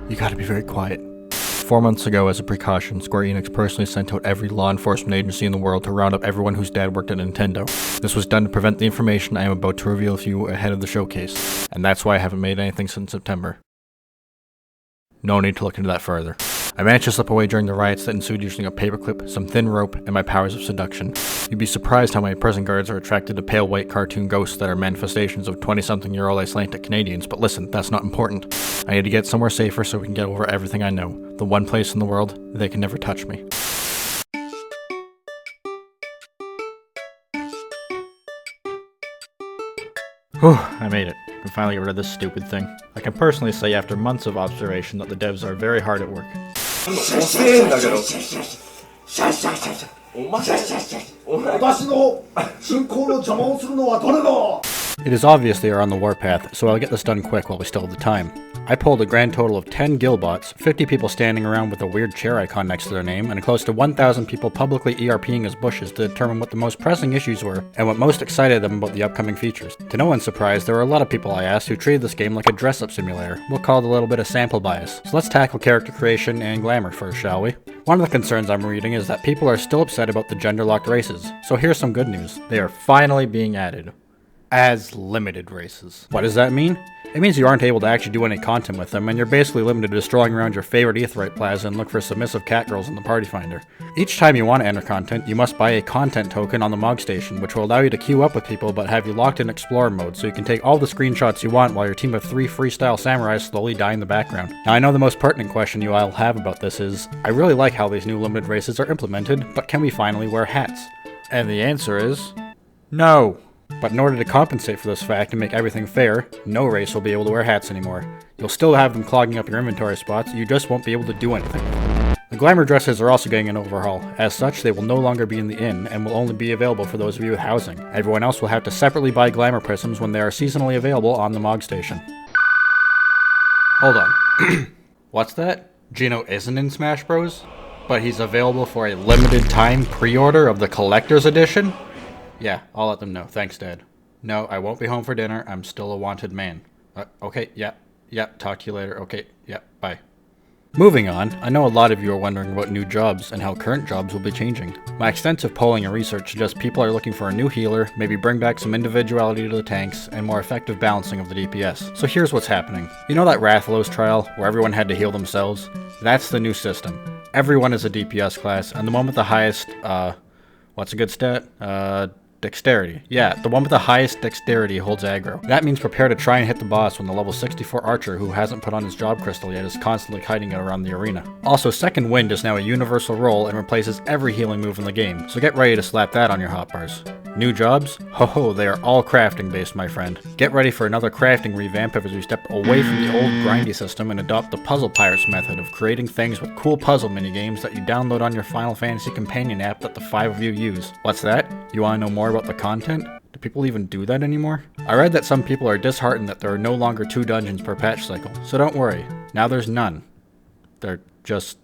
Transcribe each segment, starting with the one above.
You gotta be very quiet. 4 months ago, as a precaution, Square Enix personally sent out every law enforcement agency in the world to round up everyone whose dad worked at Nintendo. This was done to prevent the information I am about to reveal to you ahead of the showcase, and that's why I haven't made anything since September. No need to look into that further. I managed to slip away during the riots that ensued using a paperclip, some thin rope, and my powers of seduction. You'd be surprised how many prison guards are attracted to pale white cartoon ghosts that are manifestations of 20-something-year-old Icelandic Canadians, but listen, that's not important. I need to get somewhere safer so we can get over everything I know. The one place in the world they can never touch me. Whew, I made it. I can finally get rid of this stupid thing. I can personally say after months of observation that the devs are very hard at work. It is obvious they are on the warpath, so I'll get this done quick while we still have the time. I pulled a grand total of 10 guildbots, 50 people standing around with a weird chair icon next to their name, and close to 1,000 people publicly ERPing as bushes to determine what the most pressing issues were, and what most excited them about the upcoming features. To no one's surprise, there were a lot of people I asked who treated this game like a dress-up simulator. We'll call it a little bit of sample bias. So let's tackle character creation and glamour first, shall we? One of the concerns I'm reading is that people are still upset about the gender-locked races. So here's some good news. They are finally being added. As limited races. What does that mean? It means you aren't able to actually do any content with them, and you're basically limited to strolling around your favorite Aetheryte plaza and look for submissive catgirls in the party finder. Each time you want to enter content, you must buy a content token on the Mog Station, which will allow you to queue up with people but have you locked in Explorer mode, so you can take all the screenshots you want while your team of 3 freestyle samurais slowly die in the background. Now I know the most pertinent question you all have about this is, I really like how these new limited races are implemented, but can we finally wear hats? And the answer is, no. But in order to compensate for this fact and make everything fair, no race will be able to wear hats anymore. You'll still have them clogging up your inventory spots, you just won't be able to do anything. The glamour dresses are also getting an overhaul. As such, they will no longer be in the inn, and will only be available for those of you with housing. Everyone else will have to separately buy glamour prisms when they are seasonally available on the Mog Station. Hold on. What's that? Gino isn't in Smash Bros? But he's available for a limited time pre-order of the Collector's Edition? Yeah, I'll let them know. Thanks, Dad. No, I won't be home for dinner. I'm still a wanted man. Okay, yeah, talk to you later. Okay, yeah, bye. Moving on, I know a lot of you are wondering about new jobs and how current jobs will be changing. My extensive polling and research suggests people are looking for a new healer, maybe bring back some individuality to the tanks, and more effective balancing of the DPS. So here's what's happening. You know that Rathalos trial, where everyone had to heal themselves? That's the new system. Everyone is a DPS class, and the one with the highest, what's a good stat? Dexterity. Yeah, the one with the highest dexterity holds aggro. That means prepare to try and hit the boss when the level 64 archer who hasn't put on his job crystal yet is constantly hiding it around the arena. Also, Second Wind is now a universal role and replaces every healing move in the game, so get ready to slap that on your hotbars. New jobs? Ho ho, they are all crafting based, my friend. Get ready for another crafting revamp as we step away from the old grindy system and adopt the Puzzle Pirates method of creating things with cool puzzle minigames that you download on your Final Fantasy companion app that the 5 of you use. What's that? You want to know more about the content? Do people even do that anymore? I read that some people are disheartened that there are no longer 2 dungeons per patch cycle, so don't worry. Now there's none. They're just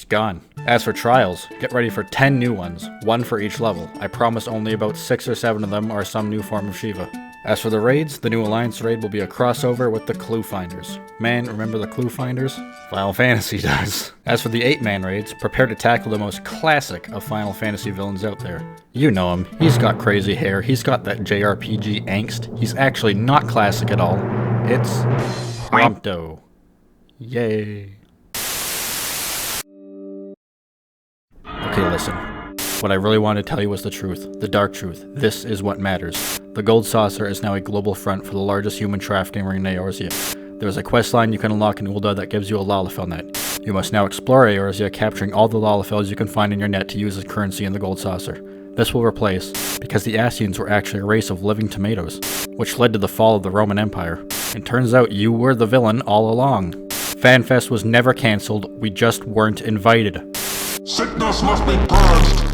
gone. As for trials, get ready for 10 new ones, 1 for each level. I promise only about 6 or 7 of them are some new form of Shiva. As for the raids, the new Alliance raid will be a crossover with the Clue Finders. Man, remember the Clue Finders? Final Fantasy does. As for the 8-man raids, prepare to tackle the most classic of Final Fantasy villains out there. You know him. He's got crazy hair, he's got that JRPG angst. He's actually not classic at all. It's Prompto. Yay. Okay, listen. What I really wanted to tell you was the truth. The dark truth. This is what matters. The Gold Saucer is now a global front for the largest human trafficking ring in Eorzea. There is a questline you can unlock in Ul'dah that gives you a Lalafell net. You must now explore Eorzea, capturing all the Lalafells you can find in your net to use as currency in the Gold Saucer. This will replace, because the Ascians were actually a race of living tomatoes, which led to the fall of the Roman Empire. It turns out you were the villain all along. FanFest was never cancelled, we just weren't invited. Sickness must be purged.